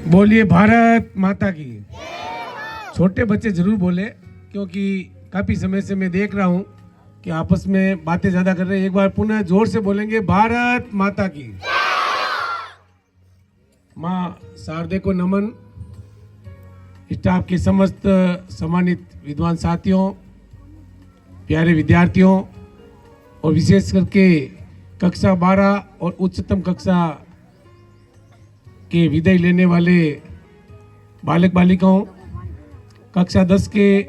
बोलिए भारत माता की। छोटे बच्चे जरूर बोले, क्योंकि काफी समय से मैं देख रहा हूं कि आपस में बातें ज्यादा कर रहे हैं। एक बार पुनः जोर से बोलेंगे, भारत माता की। माँ शारदे को नमन। स्टाफ के समस्त सम्मानित विद्वान साथियों, प्यारे विद्यार्थियों और विशेष करके कक्षा 12 और उच्चतम कक्षा के विदाई लेने वाले बालक बालिकाओं, कक्षा 10 के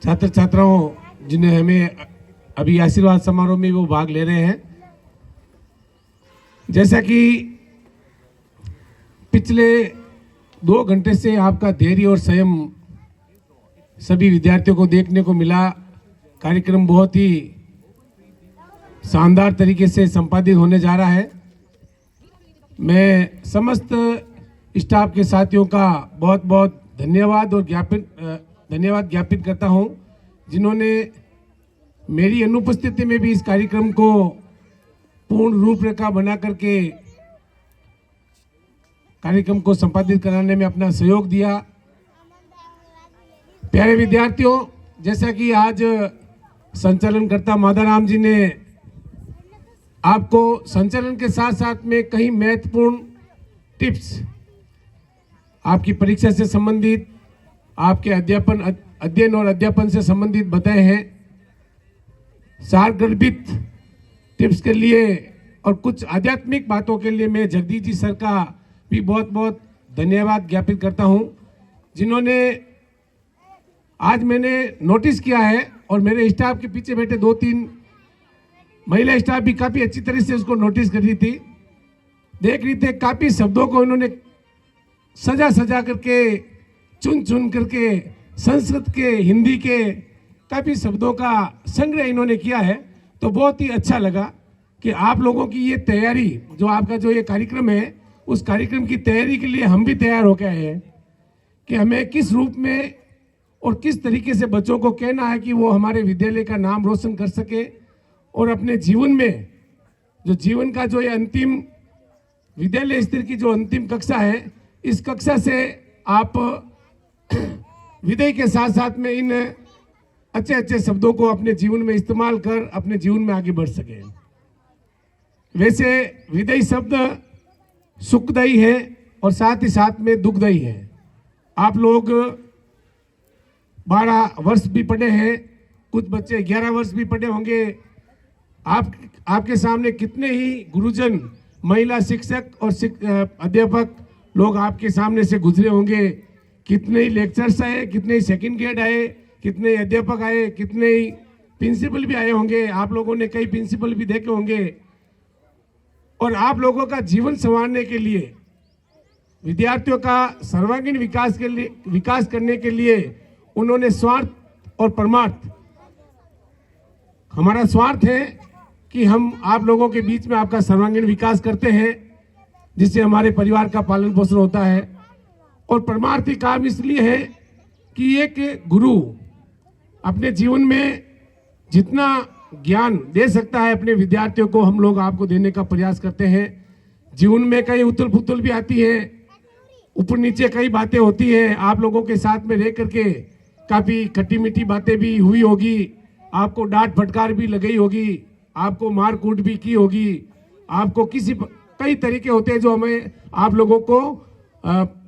छात्र छात्राओं जिन्हें हमें अभी आशीर्वाद समारोह में वो भाग ले रहे हैं। जैसा कि पिछले 2 घंटे से आपका धैर्य और संयम सभी विद्यार्थियों को देखने को मिला। कार्यक्रम बहुत ही शानदार तरीके से संपादित होने जा रहा है। मैं समस्त स्टाफ के साथियों का बहुत बहुत धन्यवाद ज्ञापित करता हूं, जिन्होंने मेरी अनुपस्थिति में भी इस कार्यक्रम को पूर्ण रूपरेखा बना करके कार्यक्रम को संपादित कराने में अपना सहयोग दिया। प्यारे विद्यार्थियों, जैसा कि आज संचालनकर्ता माधाराम जी ने आपको संचालन के साथ साथ में कई महत्वपूर्ण टिप्स आपकी परीक्षा से संबंधित, आपके अध्ययन और अध्यापन से संबंधित बताए हैं। सारगर्भित टिप्स के लिए और कुछ आध्यात्मिक बातों के लिए मैं जगदीश जी सर का भी बहुत बहुत धन्यवाद ज्ञापित करता हूं, जिन्होंने आज मैंने नोटिस किया है और मेरे स्टाफ के पीछे बैठे 2-3 महिला स्टाफ भी काफी अच्छी तरह से उसको नोटिस कर रही थी, देख रही थे। काफी शब्दों को इन्होंने सजा करके चुन करके संस्कृत के, हिंदी के काफी शब्दों का संग्रह इन्होंने किया है। तो बहुत ही अच्छा लगा कि आप लोगों की ये तैयारी, जो आपका जो ये कार्यक्रम है, उस कार्यक्रम की तैयारी के लिए हम भी तैयार हो गए हैं कि हमें किस रूप में और किस तरीके से बच्चों को कहना है कि वो हमारे विद्यालय का नाम रोशन कर सके और अपने जीवन में जो जीवन का जो ये अंतिम विद्यालय स्तर की जो अंतिम कक्षा है, इस कक्षा से आप विदाई के साथ साथ में इन अच्छे शब्दों को अपने जीवन में इस्तेमाल कर अपने जीवन में आगे बढ़ सके। वैसे विदाई शब्द सुखदायी है और साथ ही साथ में दुखदायी है। आप लोग 12 वर्ष भी पढ़े हैं, कुछ बच्चे 11 वर्ष भी पढ़े होंगे। आपके सामने कितने ही गुरुजन, महिला शिक्षक और अध्यापक लोग आपके सामने से गुजरे होंगे। कितने ही लेक्चर्स आए, कितने ही सेकंड ग्रेड आए, कितने ही अध्यापक आए, कितने ही प्रिंसिपल भी आए होंगे। आप लोगों ने कई प्रिंसिपल भी देखे होंगे। और आप लोगों का जीवन संवारने के लिए, विद्यार्थियों का सर्वांगीण विकास करने के लिए उन्होंने स्वार्थ और परमार्थ, हमारा स्वार्थ है कि हम आप लोगों के बीच में आपका सर्वांगीण विकास करते हैं, जिससे हमारे परिवार का पालन पोषण होता है। और परमार्थी काम इसलिए है कि एक गुरु अपने जीवन में जितना ज्ञान दे सकता है अपने विद्यार्थियों को, हम लोग आपको देने का प्रयास करते हैं। जीवन में कई उथल पुथल भी आती है, ऊपर नीचे कई बातें होती हैं। आप लोगों के साथ में रह करके काफी खट्टी मीठी बातें भी हुई होगी, आपको डांट फटकार भी लगी होगी, आपको मार कूट भी की होगी, आपको कई तरीके होते हैं जो हमें आप लोगों को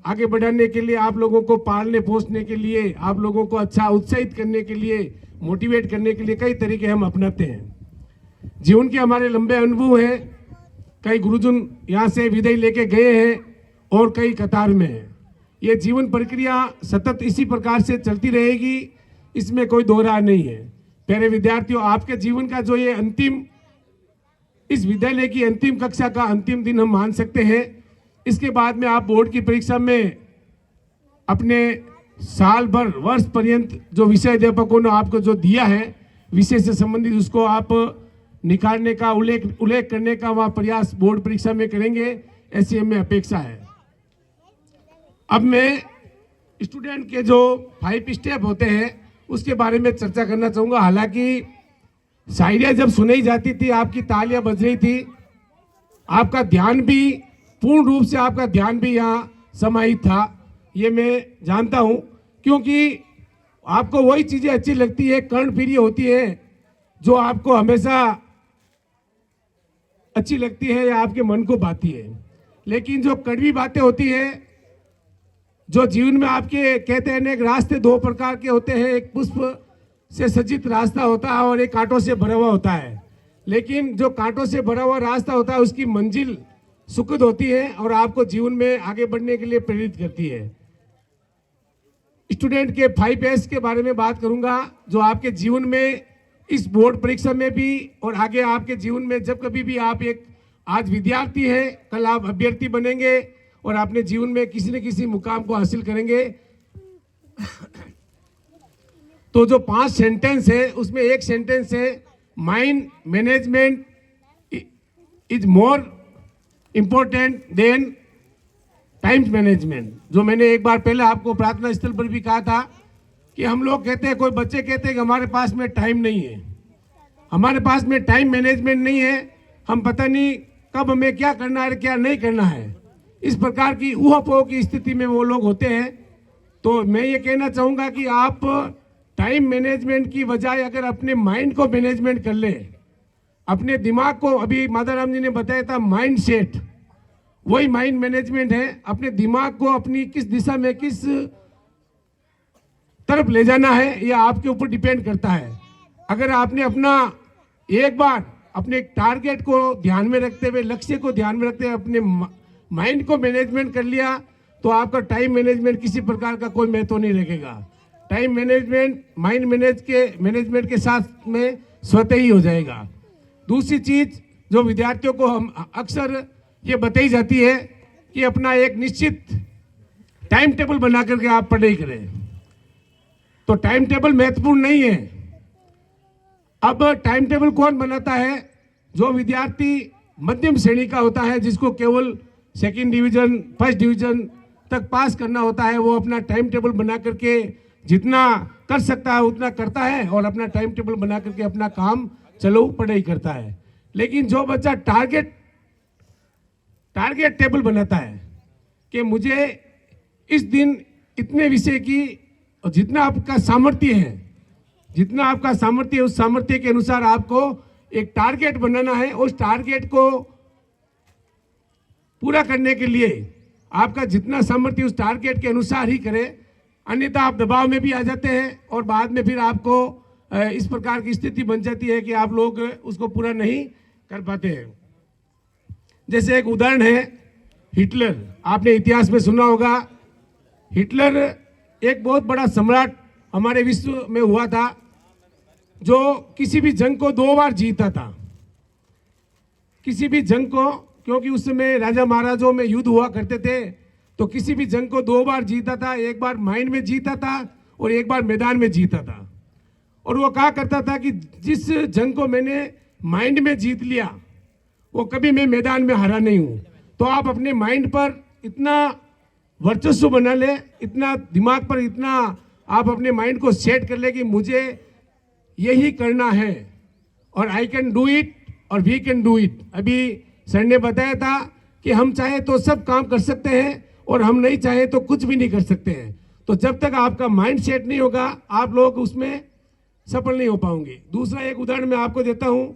आगे बढ़ाने के लिए, आप लोगों को पालने पोसने के लिए, आप लोगों को अच्छा उत्साहित करने के लिए, मोटिवेट करने के लिए कई तरीके हम अपनाते हैं। जीवन के हमारे लंबे अनुभव हैं। कई गुरुजन यहाँ से विदाई लेके गए हैं और कई कतार में हैं। ये जीवन प्रक्रिया सतत इसी प्रकार से चलती रहेगी, इसमें कोई दो राय नहीं है। प्यारे विद्यार्थियों, आपके जीवन का जो ये अंतिम, इस विद्यालय की अंतिम कक्षा का अंतिम दिन हम मान सकते हैं। इसके बाद में आप बोर्ड की परीक्षा में अपने साल भर, वर्ष पर्यंत जो विषय अध्यापकों ने आपको जो दिया है विषय से संबंधित, उसको आप निकालने का, उल्लेख करने का वह प्रयास बोर्ड परीक्षा में करेंगे, ऐसी हमें अपेक्षा है। अब मैं स्टूडेंट के जो 5 स्टेप होते हैं उसके बारे में चर्चा करना चाहूंगा। हालांकि शायरियाँ जब सुनाई जाती थी, आपकी तालियां बज रही थी, आपका ध्यान भी पूर्ण रूप से, आपका ध्यान भी यहाँ समाहित था, ये मैं जानता हूँ, क्योंकि आपको वही चीज़ें अच्छी लगती है, कर्णप्रिय होती है, जो आपको हमेशा अच्छी लगती है या आपके मन को भाती है। लेकिन जो कड़वी बातें होती है, जो जीवन में आपके कहते हैं ना, एक रास्ते दो प्रकार के होते हैं, एक पुष्प से सज्जित रास्ता होता है और एक कांटों से भरा हुआ होता है। लेकिन जो कांटों से भरा हुआ रास्ता होता है उसकी मंजिल सुखद होती है और आपको जीवन में आगे बढ़ने के लिए प्रेरित करती है। स्टूडेंट के 5S के बारे में बात करूंगा, जो आपके जीवन में इस बोर्ड परीक्षा में भी और आगे आपके जीवन में जब कभी भी आप एक आज विद्यार्थी हैं, कल आप अभ्यर्थी बनेंगे और अपने जीवन में किसी न किसी मुकाम को हासिल करेंगे। तो जो 5 सेंटेंस है उसमें एक सेंटेंस है, mind management is more important than time management. जो मैंने एक बार पहले आपको प्रार्थना स्थल पर भी कहा था कि हम लोग कहते हैं, कोई बच्चे कहते हैं कि हमारे पास में टाइम नहीं है, हमारे पास में टाइम मैनेजमेंट नहीं है, हम पता नहीं कब हमें क्या करना है क्या नहीं करना है। इस प्रकार की ऊहापोह की स्थिति में वो लोग होते हैं। तो मैं ये कहना चाहूँगा कि आप टाइम मैनेजमेंट की बजाय अगर अपने माइंड को मैनेजमेंट कर ले, अपने दिमाग को, अभी माधवराम जी ने बताया था माइंड सेट, वही माइंड मैनेजमेंट है। अपने दिमाग को अपनी किस दिशा में किस तरफ ले जाना है यह आपके ऊपर डिपेंड करता है। अगर आपने अपना एक बार अपने टारगेट को ध्यान में रखते हुए, लक्ष्य को ध्यान में रखते हुए अपने माइंड को मैनेजमेंट कर लिया, तो आपका टाइम मैनेजमेंट किसी प्रकार का कोई महत्व नहीं रखेगा। टाइम मैनेजमेंट माइंड मैनेजमेंट के साथ में स्वतः ही हो जाएगा। दूसरी चीज जो विद्यार्थियों को हम अक्सर ये बताई जाती है कि अपना एक निश्चित टाइम टेबल बना करके आप पढ़ाई करें। तो टाइम टेबल महत्वपूर्ण नहीं है। अब टाइम टेबल कौन बनाता है? जो विद्यार्थी मध्यम श्रेणी का होता है, जिसको केवल सेकंड डिवीजन, फर्स्ट डिवीजन तक पास करना होता है, वो अपना टाइम टेबल बना करके जितना कर सकता है उतना करता है और अपना टाइम टेबल बना करके अपना काम चलो पढ़ाई करता है। लेकिन जो बच्चा टारगेट टेबल बनाता है कि मुझे इस दिन इतने विषय की, और जितना आपका सामर्थ्य है, उस सामर्थ्य के अनुसार आपको एक टारगेट बनाना है। उस टारगेट को पूरा करने के लिए आपका जितना सामर्थ्य उस टारगेट के अनुसार ही करें, अन्यथा आप दबाव में भी आ जाते हैं और बाद में फिर आपको इस प्रकार की स्थिति बन जाती है कि आप लोग उसको पूरा नहीं कर पाते हैं। जैसे एक उदाहरण है हिटलर, आपने इतिहास में सुना होगा। हिटलर एक बहुत बड़ा सम्राट हमारे विश्व में हुआ था, जो किसी भी जंग को 2 बार जीता था। किसी भी जंग को, क्योंकि उस समय राजा महाराजों में युद्ध हुआ करते थे, तो किसी भी जंग को 2 बार जीता था। एक बार माइंड में जीता था और एक बार मैदान में जीता था। और वो कहा करता था कि जिस जंग को मैंने माइंड में जीत लिया, वो कभी मैं मैदान में हारा नहीं हूं। तो आप अपने माइंड पर इतना वर्चस्व बना ले, इतना दिमाग पर इतना आप अपने माइंड को सेट कर ले कि मुझे यही करना है और आई कैन डू इट और वी कैन डू इट। अभी सर ने बताया था कि हम चाहे तो सब काम कर सकते हैं और हम नहीं चाहे तो कुछ भी नहीं कर सकते हैं। तो जब तक आपका माइंड सेट नहीं होगा, आप लोग उसमें सफल नहीं हो पाओगे। दूसरा एक उदाहरण मैं आपको देता हूं।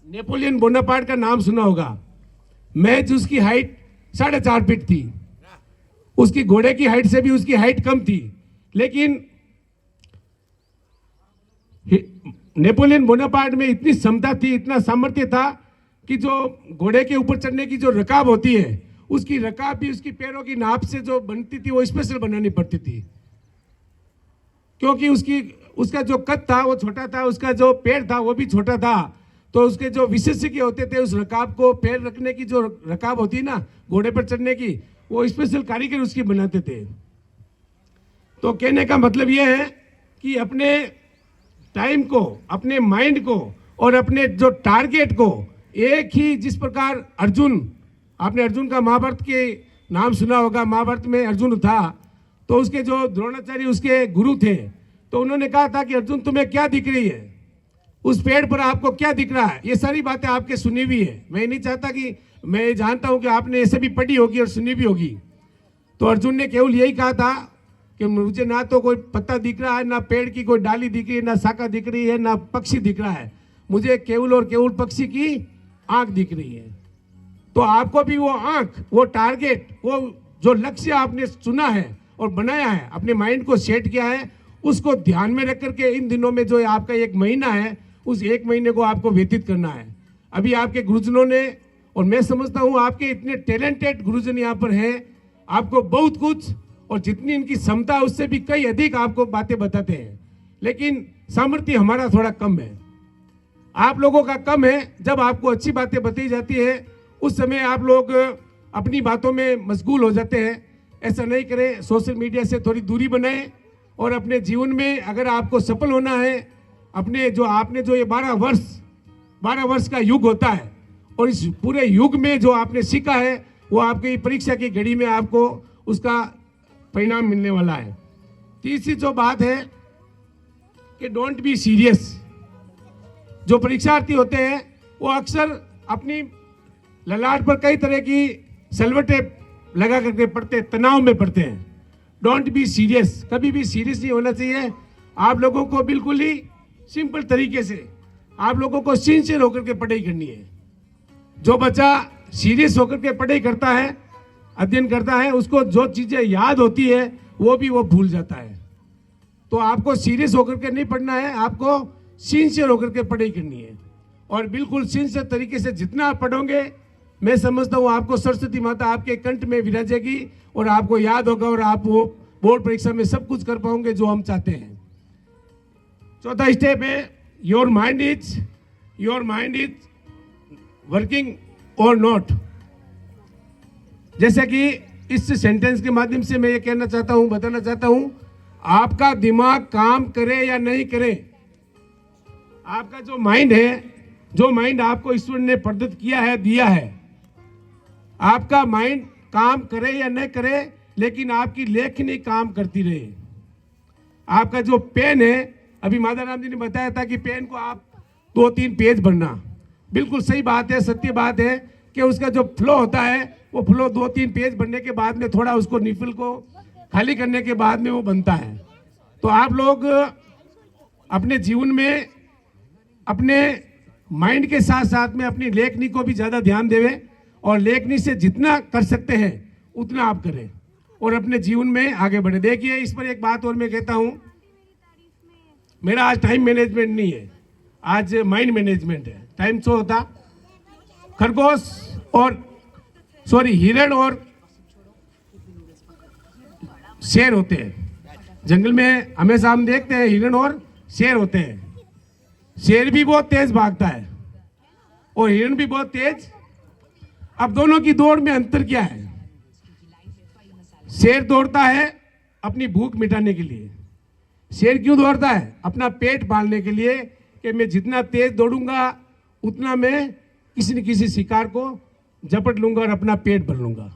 नेपोलियन बोनापार्ट का नाम सुना होगा। मैच उसकी हाइट 4.5 फीट थी, उसकी घोड़े की हाइट से भी उसकी हाइट कम थी। लेकिन नेपोलियन बोनापार्ट में इतनी क्षमता थी, इतना सामर्थ्य था कि जो घोड़े के ऊपर चढ़ने की जो रकाब होती है, उसकी रकाब भी उसकी पैरों की नाप से जो बनती थी वो स्पेशल बनानी पड़ती थी, क्योंकि उसका जो कद था वो छोटा था, उसका जो पैर था वो भी छोटा था। तो उसके जो विशेषज्ञ होते थे, उस रकाब को पैर रखने की जो रकाब होती है ना घोड़े पर चढ़ने की, वो स्पेशल कारीगर उसकी बनाते थे। तो कहने का मतलब ये है कि अपने टाइम को, अपने माइंड को और अपने जो टारगेट को एक ही, जिस प्रकार अर्जुन, आपने अर्जुन का महाभारत के नाम सुना होगा। महाभारत में अर्जुन था, तो उसके जो द्रोणाचार्य उसके गुरु थे, तो उन्होंने कहा था कि अर्जुन तुम्हें क्या दिख रही है, उस पेड़ पर आपको क्या दिख रहा है? ये सारी बातें आपके सुनी हुई है। मैं नहीं चाहता कि मैं जानता हूं कि आपने ये सभी पढ़ी होगी और सुनी भी होगी। तो अर्जुन ने केवल यही कहा था कि मुझे ना तो कोई पत्ता दिख रहा है, ना पेड़ की कोई डाली दिख रही है, ना शाखा दिख रही है, ना पक्षी दिख रहा है, मुझे केवल और केवल पक्षी की आंख दिख रही है। तो आपको भी वो आंख, वो टारगेट, वो जो लक्ष्य आपने चुना है और बनाया है, अपने माइंड को सेट किया है, उसको ध्यान में रख करके इन दिनों में जो आपका 1 महीना है, उस 1 महीने को आपको व्यतीत करना है। अभी आपके गुरुजनों ने, और मैं समझता हूं आपके इतने टैलेंटेड गुरुजन यहाँ पर हैं, आपको बहुत कुछ और जितनी इनकी क्षमता है उससे भी कई अधिक आपको बातें बताते हैं, लेकिन सामर्थ्य हमारा थोड़ा कम है, आप लोगों का कम है। जब आपको अच्छी बातें बताई जाती है उस समय आप लोग अपनी बातों में मशगूल हो जाते हैं। ऐसा नहीं करें, सोशल मीडिया से थोड़ी दूरी बनाएं और अपने जीवन में अगर आपको सफल होना है, अपने जो आपने जो ये 12 वर्ष का युग होता है और इस पूरे युग में जो आपने सीखा है वो आपकी परीक्षा की घड़ी में आपको उसका परिणाम मिलने वाला है। तीसरी जो बात है कि डोंट बी सीरियस। जो परीक्षार्थी होते हैं वो अक्सर अपनी ललाट पर कई तरह की सलवटें लगा करके पढ़ते हैं, तनाव में पढ़ते हैं। डोंट बी सीरियस, कभी भी सीरियस नहीं होना चाहिए। आप लोगों को बिल्कुल ही सिंपल तरीके से आप लोगों को सिंसियर होकर के पढ़ाई करनी है। जो बच्चा सीरियस होकर के पढ़ाई करता है, अध्ययन करता है, उसको जो चीजें याद होती है वो भी वो भूल जाता है। तो आपको सीरियस होकर के नहीं पढ़ना है, आपको सिंसियर होकर के पढ़ाई करनी है और बिल्कुल सिंसियर तरीके से जितना आप पढ़ोगे, मैं समझता हूँ आपको सरस्वती माता आपके कंठ में विराजेगी और आपको याद होगा और आप वो बोर्ड परीक्षा में सब कुछ कर पाओगे जो हम चाहते हैं। चौथा स्टेप है योर माइंड इज वर्किंग और नॉट। जैसे कि इस सेंटेंस के माध्यम से मैं ये कहना चाहता हूं, बताना चाहता हूं, आपका दिमाग काम करे या नहीं करे, आपका जो माइंड है, जो माइंड आपको ईश्वर ने प्रदत्त किया है, दिया है, आपका माइंड काम करे या नहीं करे, लेकिन आपकी लेखनी काम करती रहे। आपका जो पेन है, अभी माता राम जी ने बताया था कि पेन को आप 2-3 पेज भरना, बिल्कुल सही बात है, सत्य बात है कि उसका जो फ्लो होता है वो फ्लो 2-3 पेज भरने के बाद में थोड़ा उसको निफिल को खाली करने के बाद में वो बनता है। तो आप लोग अपने जीवन में अपने माइंड के साथ साथ में अपनी लेखनी को भी ज़्यादा ध्यान देवें और लेखनी से जितना कर सकते हैं उतना आप करें और अपने जीवन में आगे बढ़े। देखिए, इस पर एक बात और मैं कहता हूँ, मेरा आज टाइम मैनेजमेंट नहीं है, आज माइंड मैनेजमेंट है। टाइम शो होता खरगोश और हिरण और शेर होते हैं जंगल में, हमेशा हम देखते हैं हिरण और शेर होते हैं। शेर भी बहुत तेज भागता है और हिरण भी बहुत तेज। अब दोनों की दौड़ में अंतर क्या है? शेर दौड़ता है अपनी भूख मिटाने के लिए। शेर क्यों दौड़ता है? अपना पेट पालने के लिए, कि मैं जितना तेज दौड़ूंगा उतना मैं किसी न किसी शिकार को झपट लूंगा और अपना पेट भर लूंगा।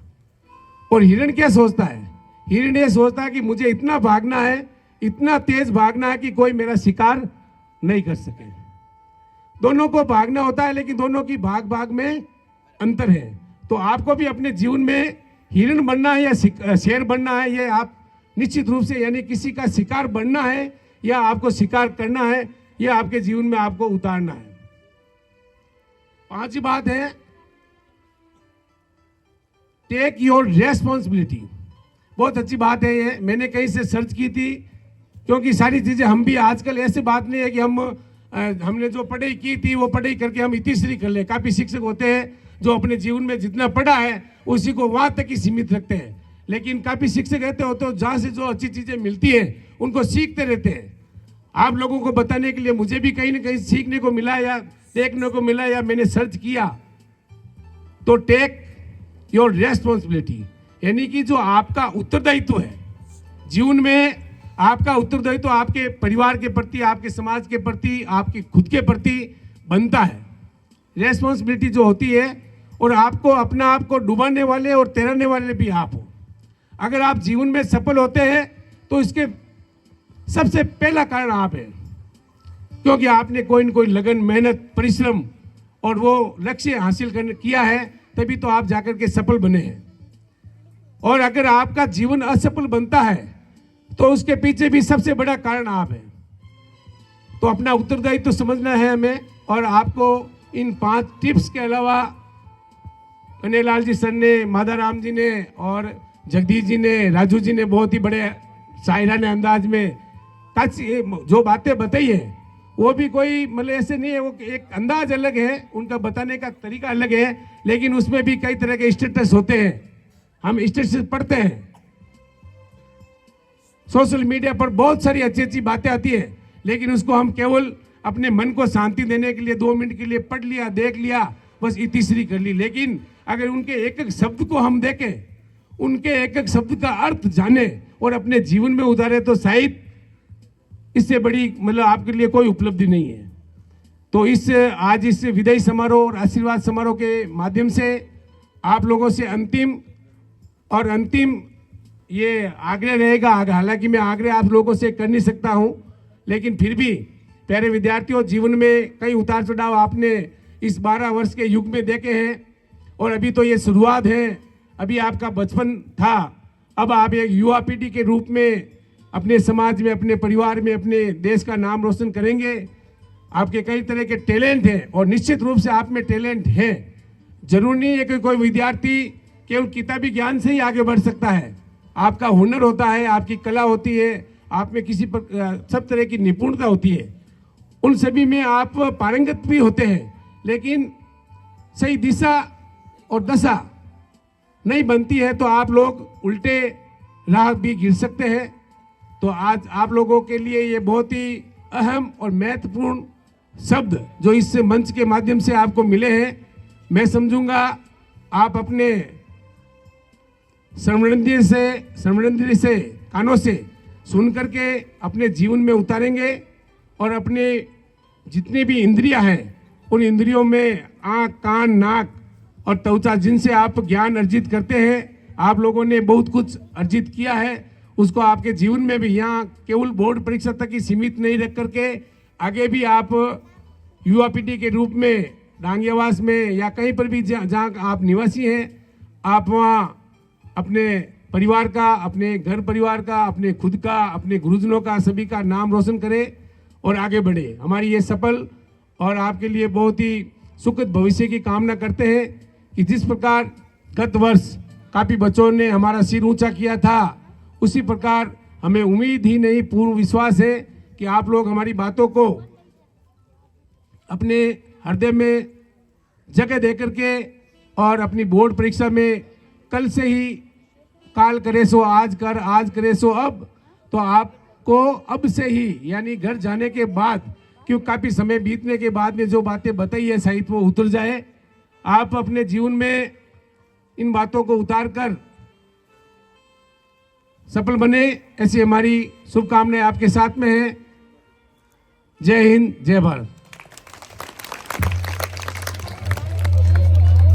और हिरण क्या सोचता है? हिरण ये सोचता है कि मुझे इतना भागना है, इतना तेज भागना है कि कोई मेरा शिकार नहीं कर सके। दोनों को भागना होता है, लेकिन दोनों की भाग में अंतर है। तो आपको भी अपने जीवन में हिरण बनना है या शेर बनना है, ये आप निश्चित रूप से, यानी किसी का शिकार बनना है या आपको शिकार करना है, यह आपके जीवन में आपको उतारना है। 5वीं बात है टेक योर रेस्पॉन्सिबिलिटी। बहुत अच्छी बात है ये, मैंने कहीं से सर्च की थी, क्योंकि सारी चीजें हम भी आजकल, ऐसे बात नहीं है कि हमने जो पढ़ाई की थी वो पढ़ाई करके हम इतिश्री कर ले। काफी शिक्षक होते हैं जो अपने जीवन में जितना पढ़ा है उसी को वहां तक ही सीमित रखते हैं, लेकिन काफी शिक्षक रहते हो तो जहां से जो अच्छी चीजें मिलती है उनको सीखते रहते हैं। आप लोगों को बताने के लिए मुझे भी कहीं ना कहीं सीखने को मिला या देखने को मिला या मैंने सर्च किया। तो टेक योर रेस्पॉन्सिबिलिटी, यानी कि जो आपका उत्तरदायित्व है जीवन में, आपका उत्तरदायित्व आपके परिवार के प्रति, आपके समाज के प्रति, आपके खुद के प्रति बनता है। रेस्पॉन्सिबिलिटी जो होती है, और आपको अपना आप को डुबाने वाले और तैराने वाले भी आप हो। अगर आप जीवन में सफल होते हैं तो इसके सबसे पहला कारण आप है, क्योंकि आपने कोई न कोई लगन, मेहनत, परिश्रम और वो लक्ष्य हासिल करने किया है, तभी तो आप जाकर के सफल बने हैं। और अगर आपका जीवन असफल बनता है तो उसके पीछे भी सबसे बड़ा कारण आप हैं। तो अपना उत्तरदायित्व तो समझना है हमें। और आपको इन 5 टिप्स के अलावा कन्हैयालाल जी सर ने, माधाराम जी ने और जगदीश जी ने, राजू जी ने बहुत ही बड़े शायराना अंदाज में जो बातें बताई है वो भी कोई मतलब ऐसे नहीं है, वो एक अंदाज अलग है, उनका बताने का तरीका अलग है, लेकिन उसमें भी कई तरह के स्टेटस होते हैं। हम स्टेटस पढ़ते हैं, सोशल मीडिया पर बहुत सारी अच्छी अच्छी बातें आती है, लेकिन उसको हम केवल अपने मन को शांति देने के लिए 2 मिनट के लिए पढ़ लिया, देख लिया, बस इतिश्री कर ली। लेकिन अगर उनके एक एक शब्द को हम देखें, उनके एक एक शब्द का अर्थ जाने और अपने जीवन में उतारे तो शायद इससे बड़ी मतलब आपके लिए कोई उपलब्धि नहीं है। तो आज इस विदाई समारोह और आशीर्वाद समारोह के माध्यम से आप लोगों से अंतिम ये आग्रह रहेगा। हालांकि मैं आग्रह आप लोगों से कर नहीं सकता हूं, लेकिन फिर भी प्यारे विद्यार्थियों, जीवन में कई उतार चढ़ाव आपने इस 12 वर्ष के युग में देखे हैं और अभी तो ये शुरुआत है। अभी आपका बचपन था, अब आप एक युवा पीढ़ी के रूप में अपने समाज में, अपने परिवार में, अपने देश का नाम रोशन करेंगे। आपके कई तरह के टैलेंट हैं और निश्चित रूप से आप में टैलेंट है। जरूरी नहीं है कि कोई विद्यार्थी केवल किताबी ज्ञान से ही आगे बढ़ सकता है। आपका हुनर होता है, आपकी कला होती है, आप में किसी पर सब तरह की निपुणता होती है, उन सभी में आप पारंगत भी होते हैं। लेकिन सही दिशा और दशा नहीं बनती है तो आप लोग उल्टे राह भी गिर सकते हैं। तो आज आप लोगों के लिए ये बहुत ही अहम और महत्वपूर्ण शब्द जो इस मंच के माध्यम से आपको मिले हैं, मैं समझूंगा आप अपने श्रवणेंद्रिय से कानों से सुन करके अपने जीवन में उतारेंगे और अपने जितनी भी इंद्रियां हैं उन इंद्रियों में आँख, कान, नाक और त्वचा जिनसे आप ज्ञान अर्जित करते हैं, आप लोगों ने बहुत कुछ अर्जित किया है, उसको आपके जीवन में भी यहाँ केवल बोर्ड परीक्षा तक ही सीमित नहीं रख करके आगे भी आप युवा पीढ़ी के रूप में डांगियावास में या कहीं पर भी जहाँ आप निवासी हैं, आप वहाँ अपने परिवार का, अपने घर परिवार का, अपने खुद का, अपने गुरुजनों का, सभी का नाम रोशन करें और आगे बढ़े। हमारी ये सफल और आपके लिए बहुत ही सुखद भविष्य की कामना करते हैं कि जिस प्रकार गत वर्ष काफ़ी बच्चों ने हमारा सिर ऊंचा किया था, उसी प्रकार हमें उम्मीद ही नहीं पूर्ण विश्वास है कि आप लोग हमारी बातों को अपने हृदय में जगह दे करके और अपनी बोर्ड परीक्षा में कल से ही काल करे सो आज कर, आज करे सो अब, तो आपको अब से ही यानी घर जाने के बाद, क्यों काफ़ी समय बीतने के बाद में जो बातें बताई है शायद वो उतर जाए। आप अपने जीवन में इन बातों को उतार कर सफल बने, ऐसी हमारी शुभकामनाएं आपके साथ में है। जय हिंद, जय भारत।